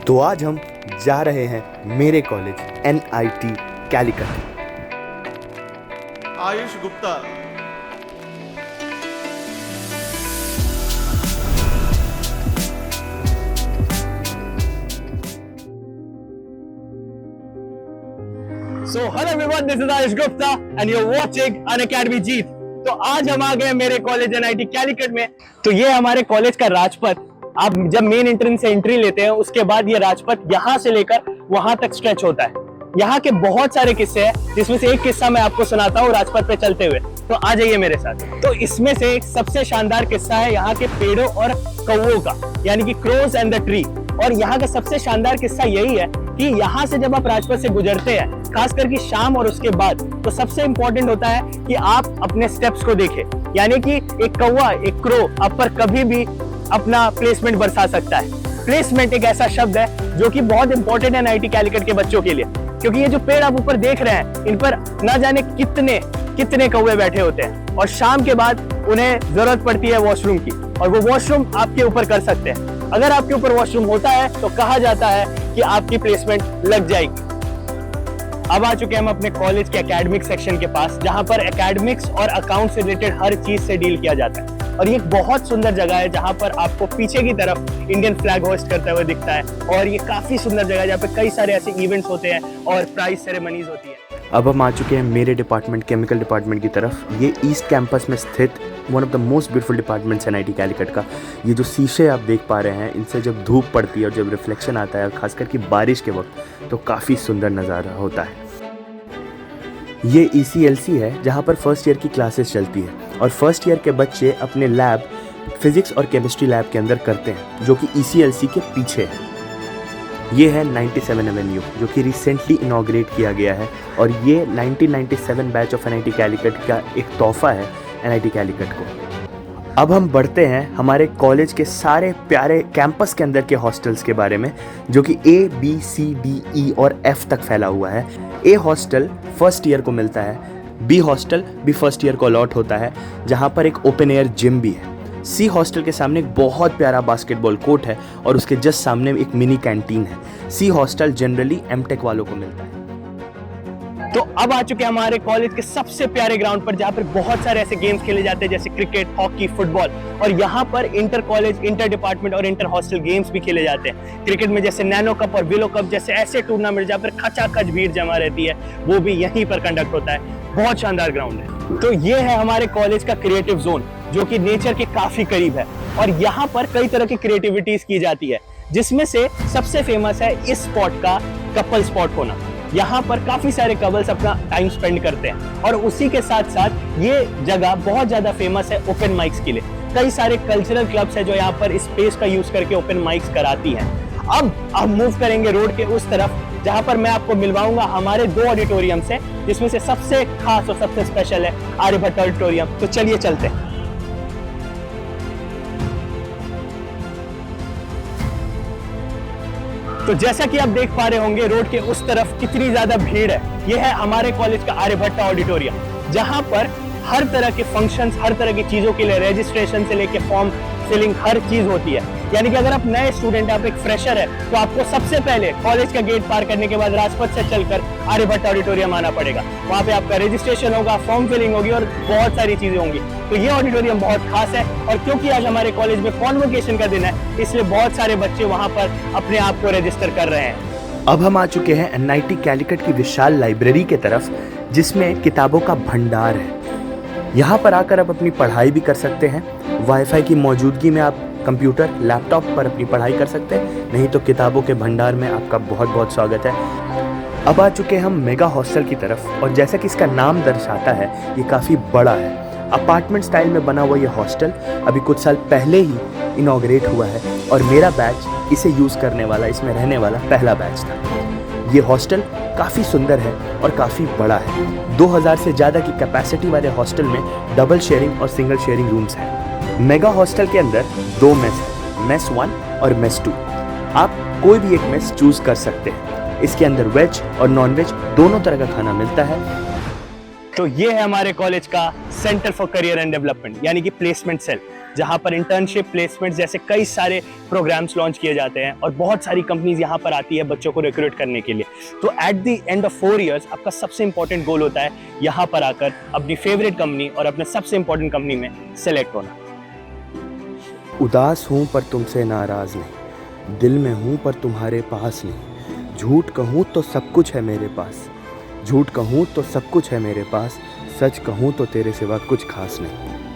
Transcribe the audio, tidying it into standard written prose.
तो आज हम जा रहे हैं मेरे college NIT Calicut. Ayush Gupta. So hello everyone, this is Ayush Gupta and you're watching Unacademy जीत। तो आज हम आ गए मेरे कॉलेज NIT कैलिकट में। तो ये हमारे कॉलेज का राजपथ। आप जब मेन एंट्रेंस से एंट्री लेते हैं उसके बाद ये राजपथ यहाँ से लेकर वहां तक स्ट्रेच होता है। यहाँ के बहुत सारे किस्से हैं जिसमें से एक किस्सा मैं आपको सुनाता हूँ राजपथ पे चलते हुए। तो आ जाइए मेरे साथ। तो इसमें से एक सबसे शानदार किस्सा है यहाँ के पेड़ों और कौवों का, यानी कि क्रोज एंड द ट्री। और यहाँ का सबसे शानदार किस्सा यही है कि यहाँ से जब आप राजपथ से गुजरते हैं, खासकर कि शाम और उसके बाद, तो सबसे इंपॉर्टेंट होता है कि आप अपने स्टेप्स को देखें। यानी कि एक कौवा, एक क्रो आप पर कभी भी अपना प्लेसमेंट बरसा सकता है। प्लेसमेंट एक ऐसा शब्द है जो कि बहुत इंपॉर्टेंट है NIT कैलिकट के बच्चों के लिए, क्योंकि ये जो पेड़ आप ऊपर देख रहे हैं इन पर ना जाने कितने कौवे बैठे होते हैं, और शाम के बाद उन्हें जरूरत पड़ती है वॉशरूम की, और वो वॉशरूम आपके ऊपर कर सकते हैं। अगर आपके ऊपर वॉशरूम होता है तो कहा जाता है कि आपकी प्लेसमेंट लग जाएगी। अब आ चुके हैं हम अपने कॉलेज के एकेडमिक सेक्शन के पास, जहां पर एकेडमिक्स और अकाउंट से रिलेटेड हर चीज से डील किया जाता है। और ये एक बहुत सुंदर जगह है जहां पर आपको पीछे की तरफ इंडियन फ्लैग होस्ट करते हुए दिखता है, और ये काफी सुंदर जगह है जहाँ पे कई सारे ऐसे इवेंट्स होते हैं और प्राइज सेरेमनीज होती है। अब हम आ चुके हैं मेरे डिपार्टमेंट, केमिकल डिपार्टमेंट की तरफ। ये ईस्ट कैंपस में स्थित one of the most beautiful departments NIT Calicut का। ये जो शीशे आप देख पा रहे हैं, इनसे जब धूप पड़ती है और जब रिफ्लेक्शन आता है, खासकर कि बारिश के वक्त, तो काफ़ी सुंदर नज़ारा होता है। ये ECLC है जहाँ पर फर्स्ट ईयर की क्लासेस चलती है, और फर्स्ट ईयर के बच्चे अपने लैब फिजिक्स और केमिस्ट्री लैब के अंदर करते हैं, जो कि ECLC के पीछे है। ये है 97 एवेन्यू, जो कि रिसेंटली इनॉग्रेट किया गया है, और ये 1997 बैच ऑफ NIT कैलिकट का एक तोहफा है NIT कैलिकट को। अब हम बढ़ते हैं हमारे कॉलेज के सारे प्यारे कैंपस के अंदर के हॉस्टल्स के बारे में, जो कि A, B, C, D, E और F तक फैला हुआ है। A हॉस्टल फर्स्ट ईयर को मिलता है, B हॉस्टल भी फर्स्ट ईयर को अलॉट होता है, जहाँ पर एक ओपन एयर जिम भी है। C हॉस्टल के सामने एक बहुत प्यारा बास्केटबॉल कोर्ट है, और उसके जस्ट सामने एक मिनी कैंटीन है। C हॉस्टल जनरली M.Tech वालों को मिलता है। तो अब आ चुके हैं हमारे कॉलेज के सबसे प्यारे ग्राउंड पर, जहाँ पर बहुत सारे ऐसे गेम्स खेले जाते हैं जैसे क्रिकेट, हॉकी, फुटबॉल, और यहाँ पर इंटर कॉलेज, इंटर डिपार्टमेंट और इंटर हॉस्टल गेम्स भी खेले जाते हैं। क्रिकेट में जैसे नैनो कप और विलो कप जैसे ऐसे टूर्नामेंट जहाँ पर खचाखच भीड़ जमा रहती है, वो भी यहीं पर कंडक्ट होता है। बहुत शानदार ग्राउंड है। तो ये है हमारे कॉलेज का क्रिएटिव जोन, जो कि नेचर के काफी करीब है, और यहाँ पर कई तरह की क्रिएटिविटीज की जाती है, जिसमें से सबसे फेमस है इस स्पॉट का कपल स्पॉट होना। यहाँ पर काफी सारे कपल्स अपना टाइम स्पेंड करते हैं, और उसी के साथ साथ ये जगह बहुत ज्यादा फेमस है ओपन माइक्स के लिए। कई सारे कल्चरल क्लब्स हैं जो यहाँ पर स्पेस का यूज करके ओपन माइक्स कराती हैं। अब हम मूव करेंगे रोड के उस तरफ, जहाँ पर मैं आपको मिलवाऊंगा हमारे 2 ऑडिटोरियम से, जिसमें से सबसे खास और सबसे स्पेशल है आर्यभट्ट ऑडिटोरियम। तो चलिए चलते हैं। तो जैसा कि आप देख पा रहे होंगे रोड के उस तरफ कितनी ज्यादा भीड़ है। यह है हमारे कॉलेज का आर्यभट्ट ऑडिटोरियम, जहां पर हर तरह के फंक्शंस, हर तरह की चीजों के लिए रजिस्ट्रेशन से लेके फॉर्म फिलिंग हर चीज होती है। यानी कि अगर आप नए स्टूडेंट, आप एक फ्रेशर है, तो आपको सबसे पहले कॉलेज का गेट पार करने के बाद राजपथ से चलकर आर्यभट्ट ऑडिटोरियम आना पड़ेगा। वहां पे आपका रजिस्ट्रेशन होगा, फॉर्म फिलिंग होगी और बहुत सारी चीजें होंगी। तो ये ऑडिटोरियम बहुत खास है, और क्योंकि आज हमारे कॉलेज में कॉन्वोकेशन का दिन है, इसलिए बहुत सारे बच्चे वहां पर अपने आप को रजिस्टर कर रहे हैं। अब हम आ चुके हैं NIT कैलिकट की विशाल लाइब्रेरी के तरफ, जिसमें किताबों का भंडार है। यहाँ पर आकर आप अपनी पढ़ाई भी कर सकते हैं। वाईफाई की मौजूदगी में आप कंप्यूटर, लैपटॉप पर अपनी पढ़ाई कर सकते हैं, नहीं तो किताबों के भंडार में आपका बहुत बहुत स्वागत है। अब आ चुके हैं हम मेगा हॉस्टल की तरफ, और जैसा कि इसका नाम दर्शाता है, ये काफ़ी बड़ा है। अपार्टमेंट स्टाइल में बना हुआ ये हॉस्टल अभी कुछ साल पहले ही इनॉग्रेट हुआ है, और मेरा बैच इसे यूज़ करने वाला, इसमें रहने वाला पहला बैच था। ये हॉस्टल काफ़ी सुंदर है और काफ़ी बड़ा है। 2000 से ज़्यादा की कैपेसिटी वाले हॉस्टल में डबल शेयरिंग और सिंगल शेयरिंग रूम्स हैं। मेगा हॉस्टल के अंदर 2 मेस है, मेस 1 और मेस 2। आप कोई भी एक मेस चूज कर सकते हैं। इसके अंदर वेज और नॉन वेज दोनों तरह का खाना मिलता है। तो ये है हमारे कॉलेज का centre for career and development, यानी कि प्लेसमेंट सेल। जहां पर इंटर्नशिप, प्लेसमेंट जैसे कई सारे प्रोग्राम्स लॉन्च किए जाते हैं और बहुत सारी कंपनीज यहाँ पर आती है बच्चों को रिक्रूट करने के लिए। तो at the end of 4 years आपका सबसे इंपॉर्टेंट गोल होता है यहाँ पर आकर अपनी फेवरेट कंपनी और अपने सबसे इंपॉर्टेंट कंपनी में सेलेक्ट होना। उदास हूँ पर तुमसे नाराज़ नहीं, दिल में हूँ पर तुम्हारे पास नहीं। झूठ कहूँ तो सब कुछ है मेरे पास, झूठ कहूँ तो सब कुछ है मेरे पास, सच कहूँ तो तेरे सिवा कुछ खास नहीं।